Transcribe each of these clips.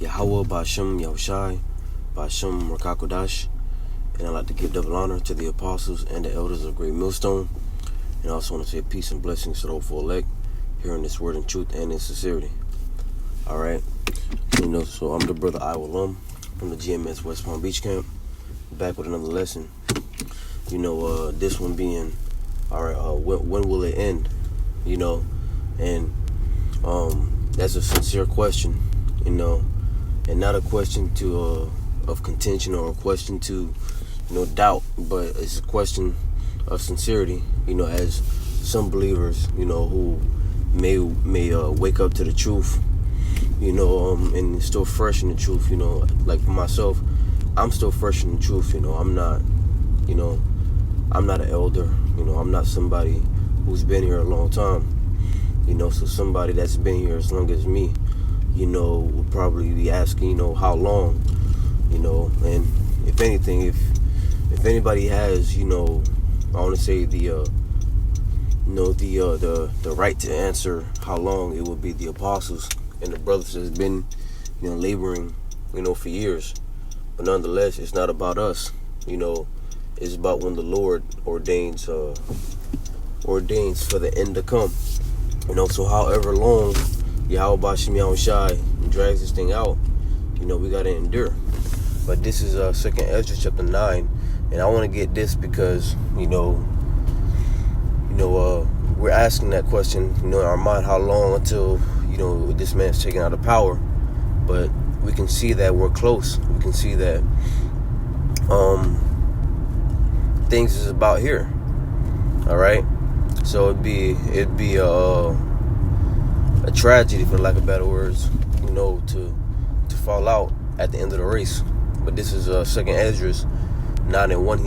Yahweh Bashem Yahushai, Bashem Rakakodash, and I'd like to give double honor to the apostles and the elders of Great Millstone. And I also want to say peace and blessings to the hopeful elect, hearing this word in truth and in sincerity. Alright, so I'm the brother Iwalum from the GMS West Palm Beach Camp, back with another lesson. This one being, when will it end? And that's a sincere question, and not a question of contention or a question to doubt, but it's a question of sincerity, as some believers who may wake up to the truth, and still fresh in the truth. Like for myself, I'm still fresh in the truth. I'm not an elder. I'm not somebody who's been here a long time. So somebody that's been here as long as me, would probably be asking, how long, and if anything, if anybody has, I want to say the right to answer how long, it would be the apostles and the brothers that's been, laboring, for years. But nonetheless, it's not about us, it's about when the Lord ordains for the end to come. So however long Yahweh Bashem Yahushai drags this thing out, we gotta endure. But this is 2nd Ezra chapter 9, and I want to get this because we're asking that question, in our mind, how long until this man's taken out of power. But we can see that we're close. We can see that things is about here. All right. So it'd be a tragedy, for lack of better words, to fall out at the end of the race. But this is 2nd Ezra 9:1.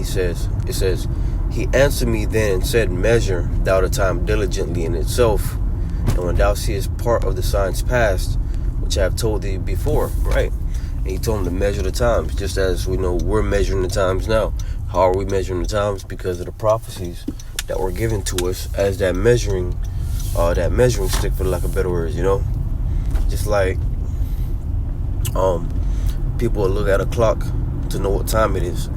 It says, "He answered me then and said, Measure thou the time diligently in itself, and when thou seest part of the signs past, which I have told thee before." Right? And he told him to measure the times, just as we know we're measuring the times now. How are we measuring the times? Because of the prophecies that were given to us as that measuring stick, for lack of better words. Just like people will look at a clock to know what time it is.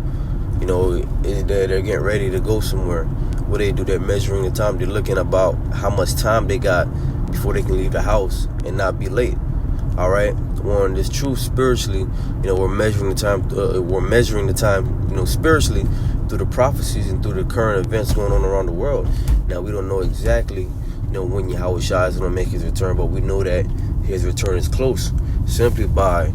They're getting ready to go somewhere. What they do, they're measuring the time. They're looking about how much time they got before they can leave the house and not be late. All right. On this truth spiritually, we're measuring the time. Spiritually through the prophecies and through the current events going on around the world. Now we don't know exactly, when Yahweh Shai is going to make his return, but we know that his return is close simply by,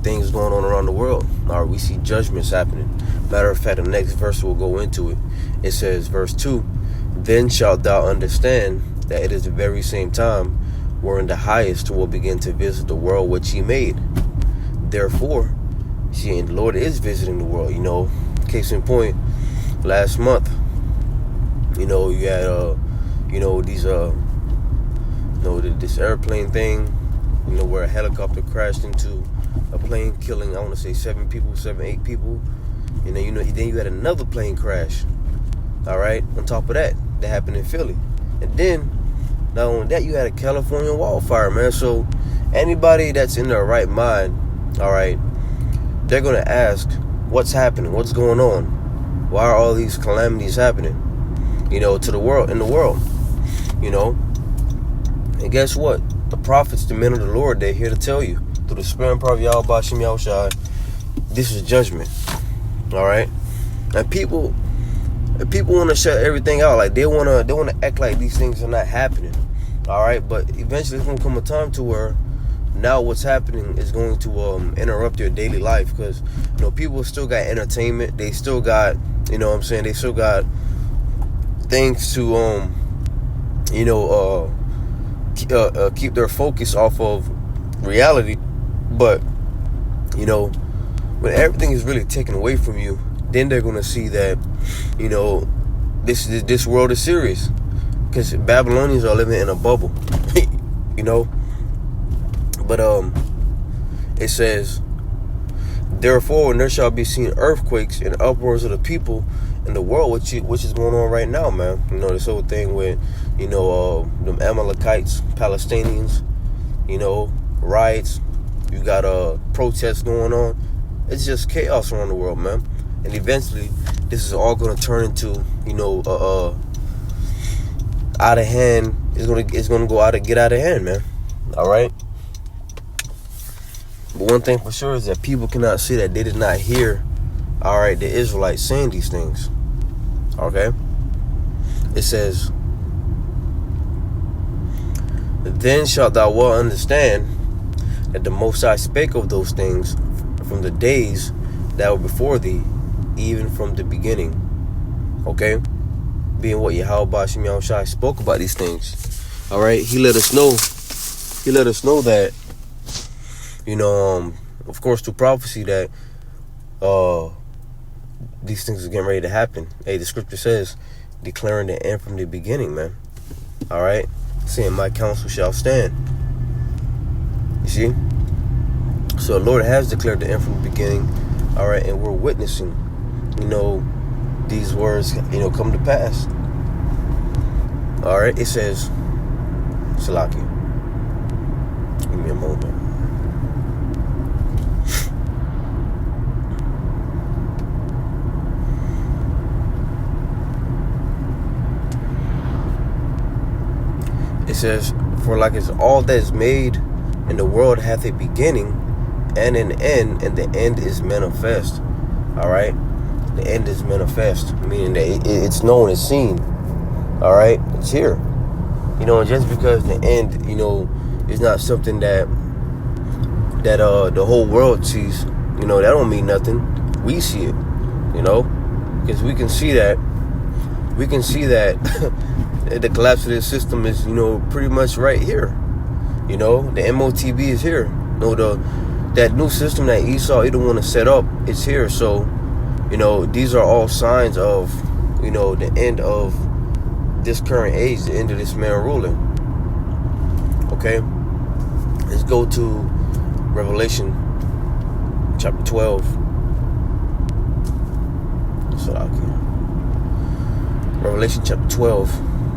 things going on around the world. All right, we see judgments happening. Matter of fact, the next verse will go into it. It says, verse 2, "Then shalt thou understand that it is the very same time wherein the highest will begin to visit the world which he made. Therefore," the Lord is visiting the world. Case in point, last month, you had this airplane thing, where a helicopter crashed into a plane, killing, I want to say 7, 8 people. And then you had another plane crash. All right, on top of that happened in Philly. And then not only that, you had a California wildfire, man. So anybody that's in their right mind, all right, they're gonna ask, what's happening? What's going on? Why are all these calamities happening? To the world, in the world. And guess what? The prophets, the men of the Lord, they're here to tell you through the spirit and power of Yahweh Bashem Yahushai, this is judgment. All right, and people want to shut everything out. Like they want to act like these things are not happening. All right, but eventually it's gonna come a time to where now what's happening is going to interrupt your daily life, because people still got entertainment. They still got they still got things to keep their focus off of reality. But when everything is really taken away from you, then they're gonna see that this world is serious, because Babylonians are living in a bubble. But it says, "Therefore, when there shall be seen earthquakes and uproars of the people in the world," which is going on right now, man. This whole thing with them Amalekites, Palestinians, riots, You got protests going on. It's just chaos around the world, man. And eventually, this is all going to turn into, out of hand. It's gonna get out of hand, man. All right. But one thing for sure is that people cannot say that they did not hear, all right, the Israelites saying these things. Okay. It says, "Then shalt thou well understand that the Most High spake of those things from the days that were before thee, even from the beginning." Okay? Being what Yahweh Bashim Yahushai spoke about these things. All right? He let us know that, of course, through prophecy, that these things are getting ready to happen. Hey, the scripture says, declaring the end from the beginning, man. All right? Saying, my counsel shall stand. You see? So the Lord has declared the end from the beginning. All right? And we're witnessing, these words, come to pass. All right? It says, Salaki. Give me a moment. It says, for like as all that is made in the world hath a beginning and an end, and the end is manifest. All right? The end is manifest, meaning that it's known, it's seen. All right? It's here. Just because the end, is not something that the whole world sees, that don't mean nothing. We see it, because we can see that the collapse of this system is, pretty much right here. The MOTB is here. That new system that Esau didn't want to set up, it's here. So, these are all signs of, the end of this current age, the end of this man ruling. Okay? Let's go to Revelation chapter 12. Revelation chapter 12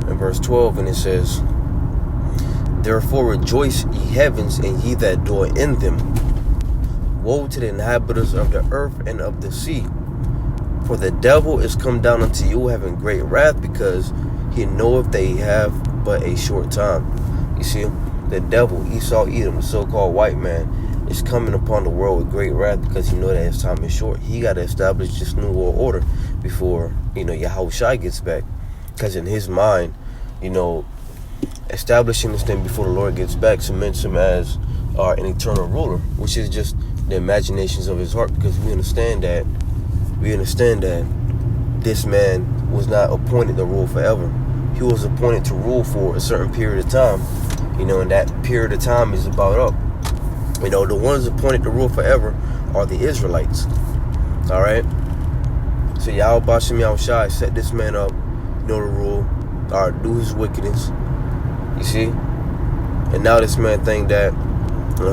and verse 12, and it says, therefore rejoice, ye heavens, and ye that dwell in them. Woe to the inhabitants of the earth and of the sea, for the devil is come down unto you, having great wrath, because he knoweth they have but a short time. You see, the devil, Esau Edom, the so-called white man, is coming upon the world with great wrath, because he knows that his time is short. He got to establish this new world order before, Yahushua gets back. Because in his mind, establishing this thing before the Lord gets back cements him as an eternal ruler, which is just the imaginations of his heart, because we understand that this man was not appointed to rule forever. He was appointed to rule for a certain period of time, and that period of time is about up. The ones appointed to rule forever are the Israelites. All right? So Yahweh Bashim Yahushai set this man up, to rule, or do his wickedness. You see? And now this man think that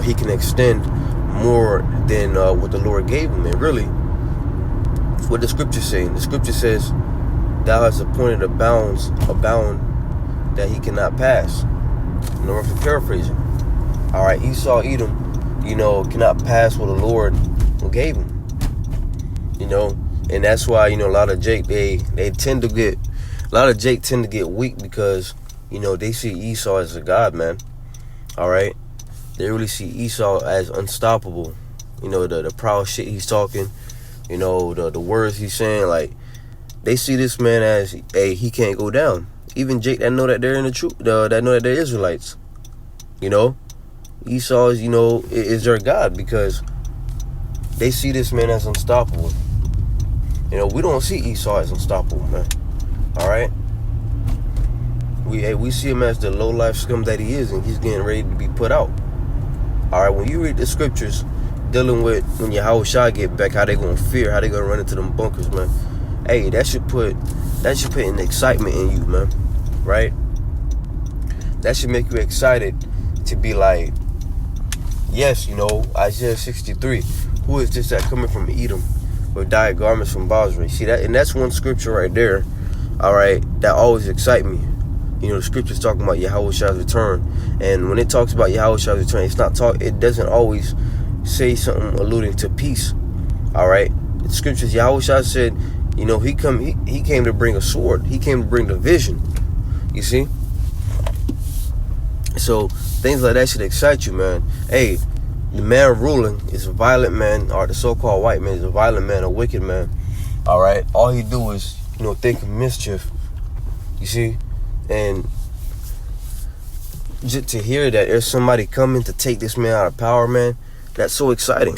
he can extend more than what the Lord gave him. And really, what the scripture saying? The scripture says, thou hast appointed a bound that he cannot pass. In order to paraphrase it. All right, Esau Edom, cannot pass what the Lord gave him. And that's why, a lot of Jake, they tend to get weak, because, they see Esau as a god, man. All right. They really see Esau as unstoppable. The proud shit he's talking, the words he's saying, like, they see this man as, he can't go down. Even Jake that know that they're in the truth, that know that they're Israelites. Esau is, is their god, because they see this man as unstoppable. We don't see Esau as unstoppable, man. All right? We see him as the low-life scum that he is, and he's getting ready to be put out. All right, when you read the scriptures dealing with when Yahushua get back, how they gonna fear, how they gonna run into them bunkers, man. Hey, that should put an excitement in you, man. Right? That should make you excited to be like, yes, Isaiah 63. Who is this that coming from Edom with dyed garments from Basra? See that, and that's one scripture right there. All right, that always excite me. The scripture's talking about Yahushua's return, and when it talks about Yahushua's return, it doesn't always say something alluding to peace. All right, the scriptures, Yahushua said, he came to bring a sword. He came to bring division. You see? So things like that should excite you, man. Hey, the man ruling is a violent man, or the so-called white man is a violent man, a wicked man. All right, all he do is, think of mischief. You see? And just to hear that there's somebody coming to take this man out of power, man, that's so exciting.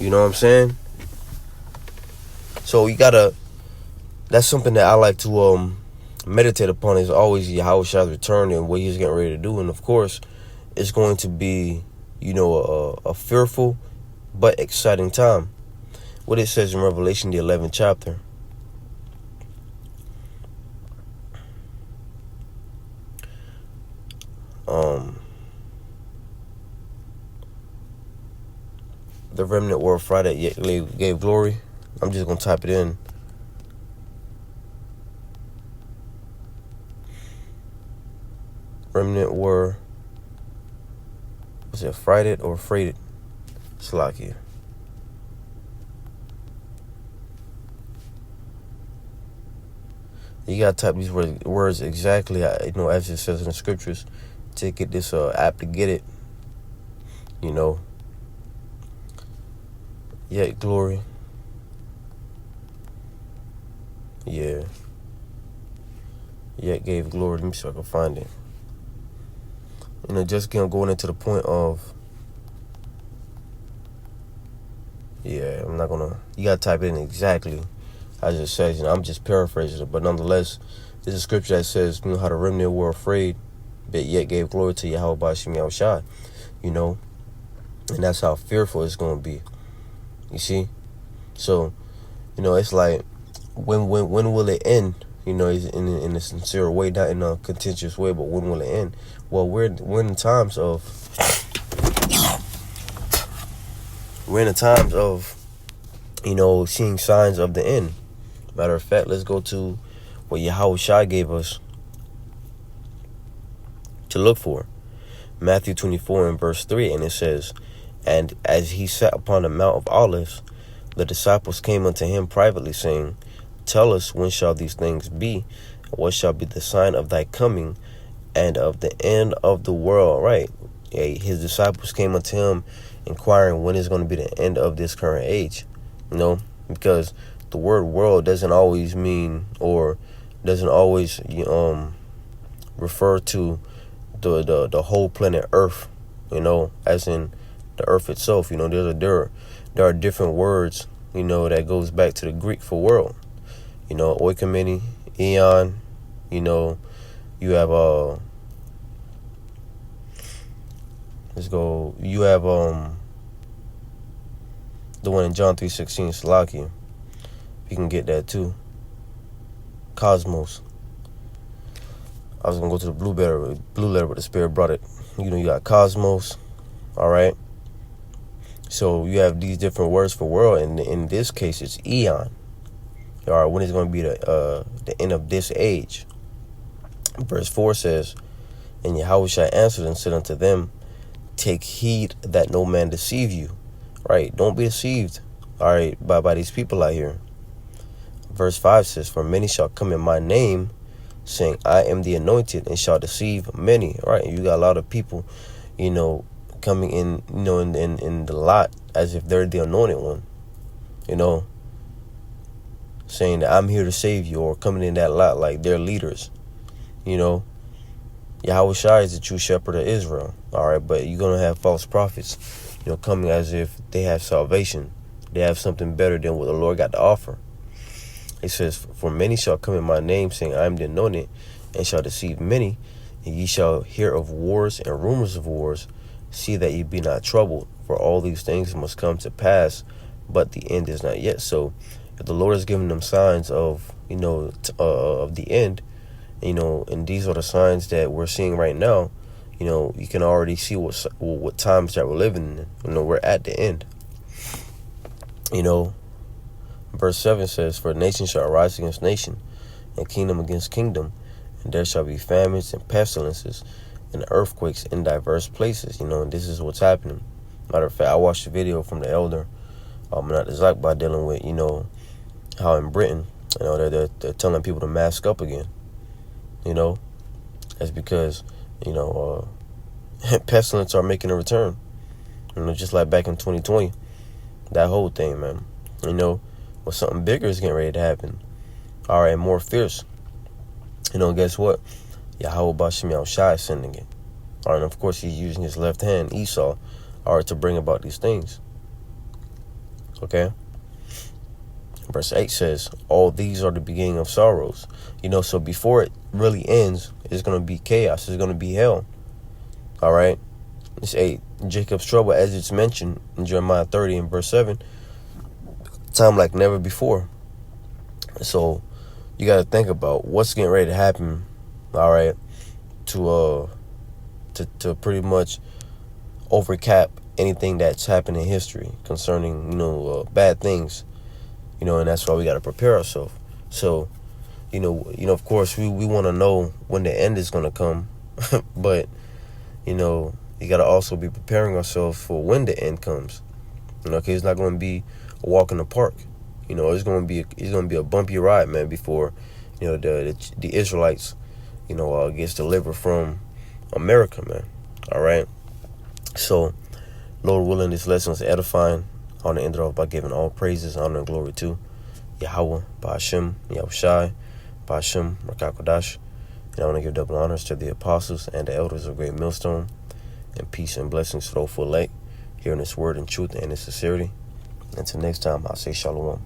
You know what I'm saying? So that's something that I like to meditate upon, is always Yahushua's return and what he's getting ready to do. And of course, it's going to be, a fearful but exciting time. What it says in Revelation, the 11th chapter. The remnant were Friday yet gave glory. I'm just going to type it in. Remnant were, was it frighted or freighted? Slakia. You got to type these words exactly, as it says in the scriptures, to get this app to get it. Yet glory. Yeah. Yet gave glory. Let me see if I can find it. Just going into the point of, I'm not gonna, you gotta type it in exactly as it says. I'm just paraphrasing it, but nonetheless, there's a scripture that says, how the remnant were afraid, but yet gave glory to Yahweh Bashim Yahushua, and that's how fearful it's gonna be. You see? So, it's like, when will it end? In a sincere way, not in a contentious way, but when will it end? Well, we're in times of seeing signs of the end. Matter of fact, let's go to what Yahushua gave us to look for. Matthew 24 and verse 3, and it says, "And as he sat upon the Mount of Olives, the disciples came unto him privately, saying, Tell us, when shall these things be? What shall be the sign of thy coming and of the end of the world?" Right. His disciples came unto him inquiring when is going to be the end of this current age. Because the word world doesn't always mean, or doesn't always refer to the whole planet Earth, as in the earth itself. There are different words, that goes back to the Greek for world. Oikomene, eon, you have you have the one in John 3:16, Salakia. You can get that too. Cosmos. I was gonna go to the blue letter, but the Spirit brought it. You got cosmos. All right. So you have these different words for world, and in this case, it's eon. All right, when is going to be the end of this age? Verse 4 says, "And Yahushua answered and said unto them, Take heed that no man deceive you." Right, don't be deceived. All right, by these people out here. Verse 5 says, "For many shall come in my name, saying, I am the anointed, and shall deceive many." All right, you got a lot of people, coming in, in the lot as if they're the anointed one, saying that I'm here to save you, or coming in that lot like they're leaders. Yahushua is the true shepherd of Israel. All right, but you're going to have false prophets, coming as if they have salvation. They have something better than what the Lord got to offer. It says, "For many shall come in my name, saying, I am the anointed, and shall deceive many. And ye shall hear of wars and rumors of wars. See that ye be not troubled, for all these things must come to pass, but the end is not yet." So if the Lord is giving them signs of, of the end, and these are the signs that we're seeing right now, you can already see what times that we're living in. We're at the end. Verse 7 says, "For nation shall rise against nation, and kingdom against kingdom, and there shall be famines and pestilences and earthquakes in diverse places." And this is what's happening. Matter of fact, I watched a video from the elder, not Zach, by dealing with, how in Britain, they're telling people to mask up again. That's because, pestilence are making a return. Just like back in 2020, that whole thing, man. Something bigger is getting ready to happen. All right, more fierce. Guess what? Yahweh Bashim Yahushai is sending it. All right, and of course, he's using his left hand, Esau, all right, to bring about these things. Okay? Verse 8 says, all these are the beginning of sorrows. So before it really ends, it's going to be chaos. It's going to be hell. All right? It's 8. Jacob's trouble, as it's mentioned in Jeremiah 30 and verse 7, time like never before. So you got to think about what's getting ready to happen, all right, to pretty much overcap anything that's happened in history concerning, bad things, and that's why we got to prepare ourselves. So, of course, we want to know when the end is going to come, but, you got to also be preparing ourselves for when the end comes, because it's not going to be a walk in the park. It's going to be a bumpy ride, man, before, the Israelites, gets delivered from America, man. All right. So, Lord willing, this lesson is edifying. I want to end it off by giving all praises, honor, and glory to Yahweh, Ba'ashem, Yahushai, Ba'ashem, Rakakodash. And I want to give double honors to the apostles and the elders of Great Millstone, and peace and blessings to those for elect, hearing this word in truth and in sincerity. Until next time, I'll say shalom.